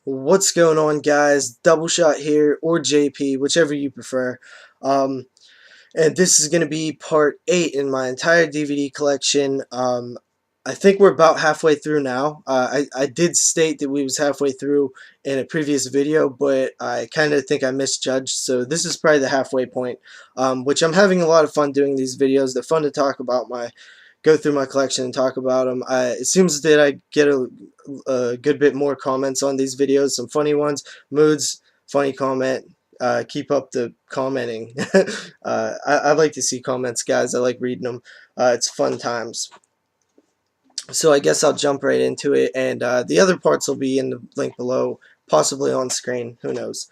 What's going on, guys? Doubleshot here, or JP, whichever you prefer. Um, and this is going to be part 8 in my entire DVD collection. I think we're about halfway through now. I did state that we was halfway through in a previous video, but I kind of think I misjudged. So this is probably the halfway point, which I'm having a lot of fun doing these videos. They're fun to talk about go through my collection and talk about them. It seems that I get a good bit more comments on these videos, some funny ones, moods, funny comment. Keep up the commenting. I like to see comments, guys. I like reading them. It's fun times. So I guess I'll jump right into it, and the other parts will be in the link below, possibly on screen. Who knows?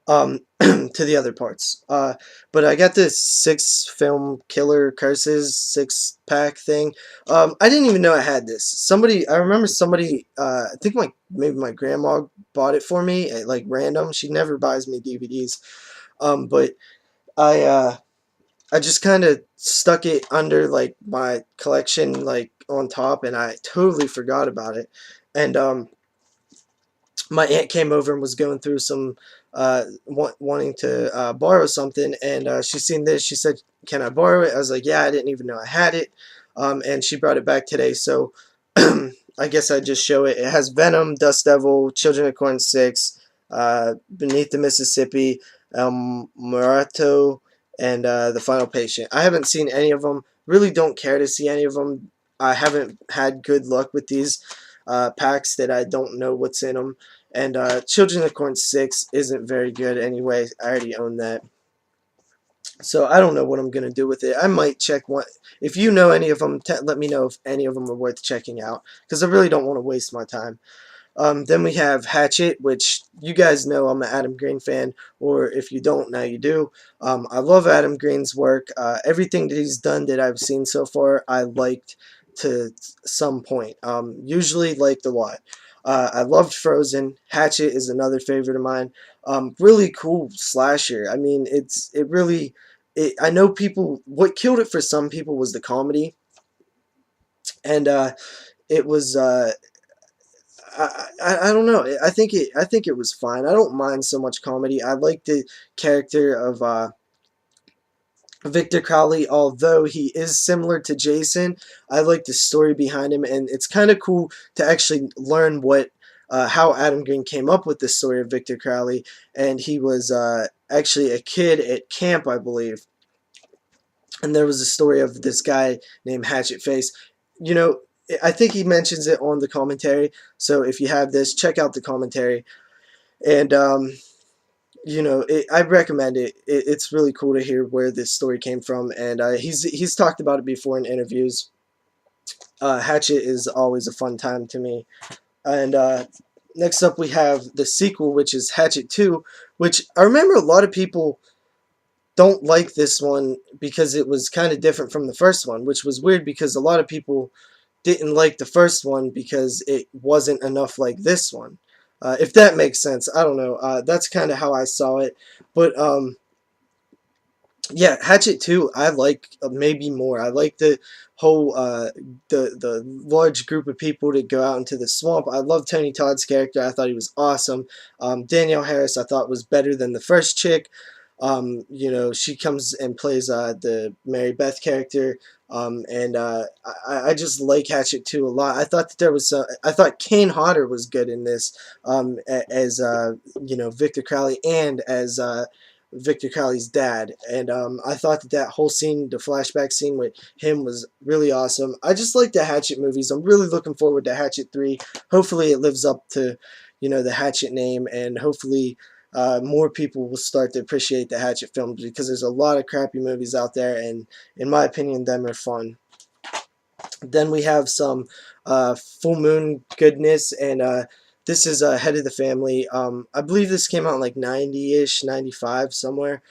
To the other parts. But I got this 6 film killer curses 6 pack thing. I didn't even know I had this. I remember somebody, I think maybe my grandma bought it for me at like random. She never buys me DVDs. But I, uh, I just kind of stuck it under like my collection, like on top, and I totally forgot about it. And, my aunt came over and was going through some wanting to borrow something, and she seen this. She said, "Can I borrow it?" I was like, "Yeah, I didn't even know I had it." And she brought it back today, so I guess I just show it. It has Venom, Dust Devil, Children of Corn 6, Beneath the Mississippi, Murato, and The Final Patient. I haven't seen any of them. Really don't care to see any of them. I haven't had good luck with these packs that I don't know what's in them. And Children of Corn 6 isn't very good anyway. I already own that. So I don't know what I'm going to do with it. I might check one. If you know any of them, let me know if any of them are worth checking out. Because I really don't want to waste my time. Then we have Hatchet, which you guys know I'm an Adam Green fan. Or if you don't, now you do. I love Adam Green's work. Everything that he's done that I've seen so far, I liked to some point. Usually liked a lot. I loved Frozen. Hatchet is another favorite of mine. Really cool slasher. I mean, it really. I know people. What killed it for some people was the comedy, and it was. I don't know. I think it was fine. I don't mind so much comedy. I like the character of Victor Crowley, although he is similar to Jason. I like the story behind him, and it's kind of cool to actually learn how Adam Green came up with the story of Victor Crowley. And he was actually a kid at camp, I believe. And there was a story of this guy named Hatchet Face. You know, I think he mentions it on the commentary. So if you have this, check out the commentary. And I recommend it. It's really cool to hear where this story came from, and he's talked about it before in interviews. Hatchet is always a fun time to me. And next up, we have the sequel, which is Hatchet 2, which I remember a lot of people don't like this one because it was kind of different from the first one, which was weird because a lot of people didn't like the first one because it wasn't enough like this one. If that makes sense, I don't know. That's kind of how I saw it. But yeah, Hatchet 2, I like maybe more. I like the whole the large group of people that go out into the swamp. I love Tony Todd's character. I thought he was awesome. Danielle Harris I thought was better than the first chick. She comes and plays the Mary Beth character. And I just like Hatchet 2 a lot. I thought that I thought Kane Hodder was good in this, as Victor Crowley, and as Victor Crowley's dad. And I thought that whole scene, the flashback scene with him, was really awesome. I just like the Hatchet movies. I'm really looking forward to Hatchet 3. Hopefully it lives up to, the Hatchet name, and hopefully more people will start to appreciate the Hatchet films, because there's a lot of crappy movies out there, and in my opinion, them are fun. Then we have some Full Moon goodness, and this is Head of the Family. I believe this came out in like 90-ish, 95, somewhere,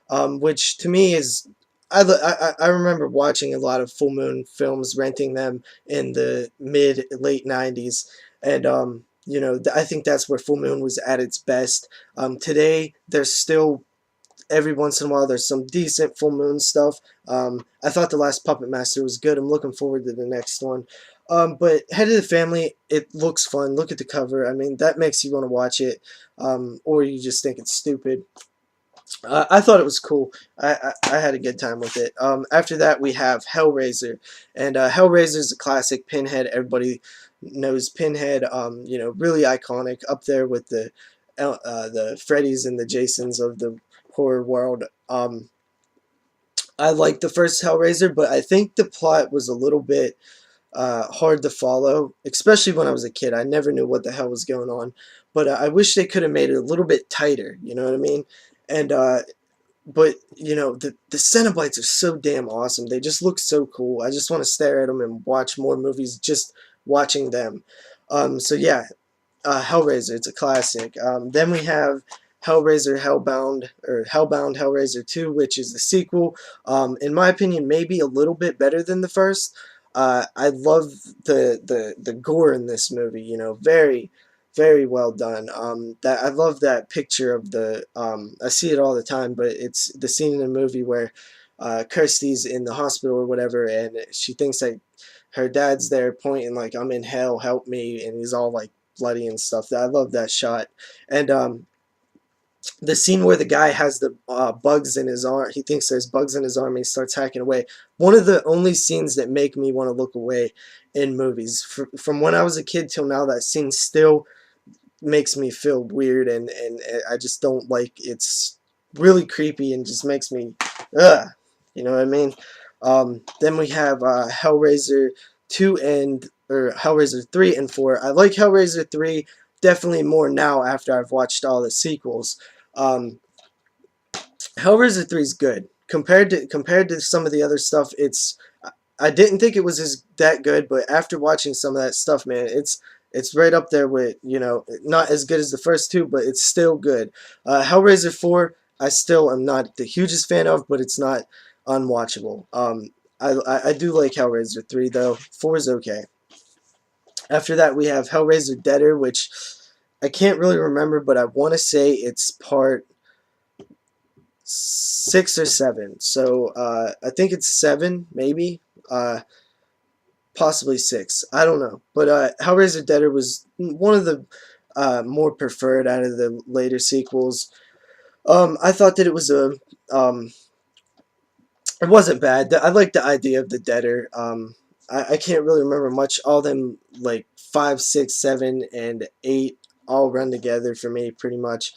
which to me is... I remember watching a lot of Full Moon films, renting them in the late 90s, and I think that's where Full Moon was at its best. Today, there's still every once in a while there's some decent full moon stuff. I thought the last Puppet Master was good. I'm looking forward to the next one. But Head of the Family, it looks fun. Look at the cover. I mean, that makes you want to watch it, or you just think it's stupid. I thought it was cool. I had a good time with it. After that, we have Hellraiser, and Hellraiser is a classic. Pinhead, everybody knows Pinhead. You know, really iconic, up there with the Freddys and the Jasons of the horror world. I liked the first Hellraiser, but I think the plot was a little bit hard to follow, especially when I was a kid. I never knew what the hell was going on, but I wish they could have made it a little bit tighter. You know what I mean? And but you know, the Cenobites are so damn awesome. They just look so cool. I just want to stare at them and watch more movies just watching them. So yeah, Hellraiser, it's a classic. Then we have Hellraiser Hellbound, or Hellbound Hellraiser 2, which is the sequel. In my opinion, maybe a little bit better than the first. I love the gore in this movie. You know, very very well done. That I love that picture of the. I see it all the time, but it's the scene in the movie where Kirsty's in the hospital or whatever, and she thinks that her dad's there pointing like, "I'm in hell, help me," and he's all like bloody and stuff. I love that shot. And the scene where the guy has the bugs in his arm, he thinks there's bugs in his arm, and he starts hacking away. One of the only scenes that make me want to look away in movies. From when I was a kid till now, that scene still makes me feel weird, and I just don't like. It's really creepy and just makes me, ugh, you know what I mean? Then we have Hellraiser 2 and or Hellraiser 3 and 4. I like Hellraiser 3 definitely more now after I've watched all the sequels. Um, Hellraiser 3 is good compared to some of the other stuff. I didn't think it was that good, but after watching some of that stuff, man, it's right up there with, you know, not as good as the first two, but it's still good. Hellraiser 4, I still am not the hugest fan of, but it's not unwatchable. I do like Hellraiser 3 though. 4 is okay. After that, we have Hellraiser Deader, which I can't really remember, but I want to say it's part 6 or 7. So I think it's 7, maybe. Possibly 6. I don't know. But Hellraiser Deader was one of the more preferred out of the later sequels. I thought that it was it wasn't bad. I like the idea of the Deader. I can't really remember much. All them like 5, 6, 7, and 8 all run together for me pretty much.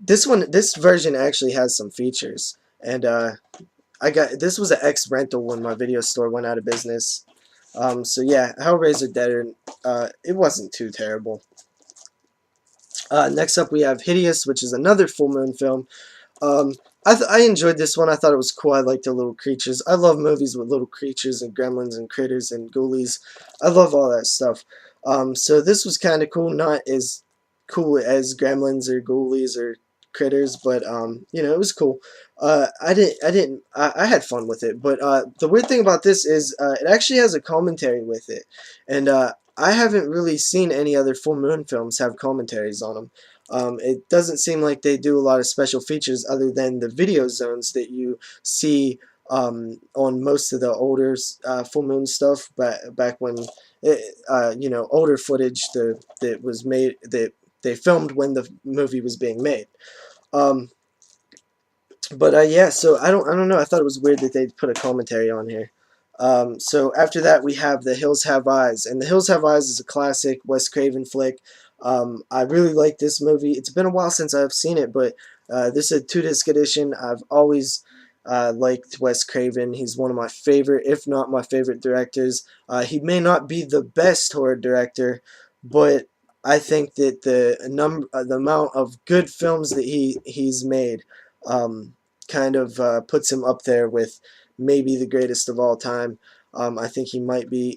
This version actually has some features, and this was an X rental when my video store went out of business. So yeah, Hellraiser Deader, it wasn't too terrible. Next up we have Hideous, which is another full moon film. Um, I enjoyed this one. I thought it was cool. I liked the little creatures. I love movies with little creatures and gremlins and critters and ghoulies. I love all that stuff. So this was kind of cool. Not as cool as gremlins or ghoulies or critters, but you know, it was cool. I had fun with it. But the weird thing about this is it actually has a commentary with it, and I haven't really seen any other full moon films have commentaries on them. It doesn't seem like they do a lot of special features other than the video zones that you see on most of the older full moon stuff. Back when you know, older footage that was made, that they filmed when the movie was being made. Um, but yeah, so I don't know. I thought it was weird that they put a commentary on here. So after that, we have The Hills Have Eyes, and The Hills Have Eyes is a classic Wes Craven flick. I really like this movie. It's been a while since I've seen it, but this is a 2-disc edition. I've always liked Wes Craven. He's one of my favorite, if not my favorite directors. He may not be the best horror director, but I think that the amount of good films that he's made kind of puts him up there with maybe the greatest of all time. I think he might be,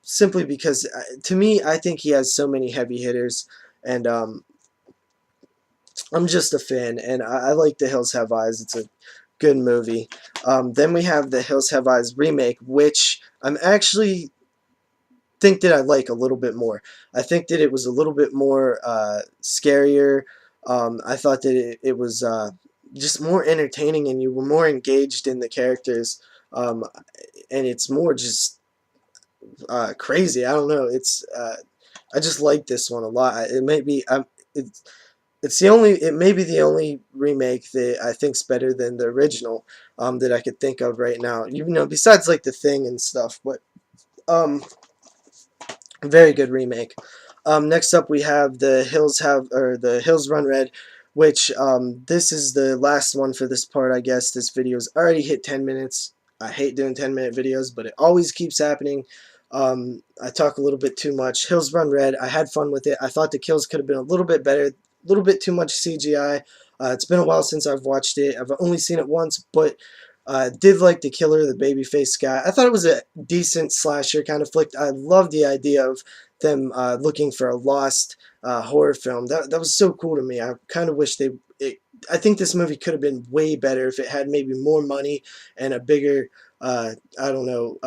simply because, to me, I think he has so many heavy hitters, and I'm just a fan, and I like The Hills Have Eyes. It's a good movie. Then we have The Hills Have Eyes remake, which I'm actually think that I like a little bit more. I think that it was a little bit more scarier. I thought that it was just more entertaining, and you were more engaged in the characters. Um, and it's more just crazy. I don't know. I just like this one a lot. It may be it's the only, it may be the only remake that I think's better than the original, that I could think of right now. You know, besides like The Thing and stuff, but um, very good remake. Next up, we have the Hills Run Red, which this is the last one for this part. I guess this video's already hit 10 minutes. I hate doing 10-minute videos, but it always keeps happening. I talk a little bit too much. Hills Run Red. I had fun with it. I thought the kills could have been a little bit better. A little bit too much CGI. It's been a while since I've watched it. I've only seen it once, but did like the killer, the babyface guy. I thought it was a decent slasher kind of flick. I love the idea of them looking for a lost horror film. That was so cool to me. I kind of wish I think this movie could have been way better if it had maybe more money and a bigger, I don't know,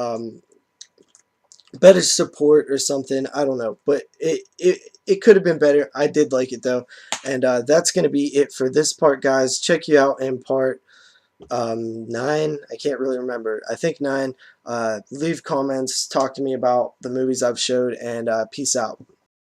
better support or something. I don't know, but it could have been better. I did like it though, and that's gonna be it for this part, guys. Check you out in part 9. I can't really remember. I think 9. Leave comments, talk to me about the movies I've showed, and peace out.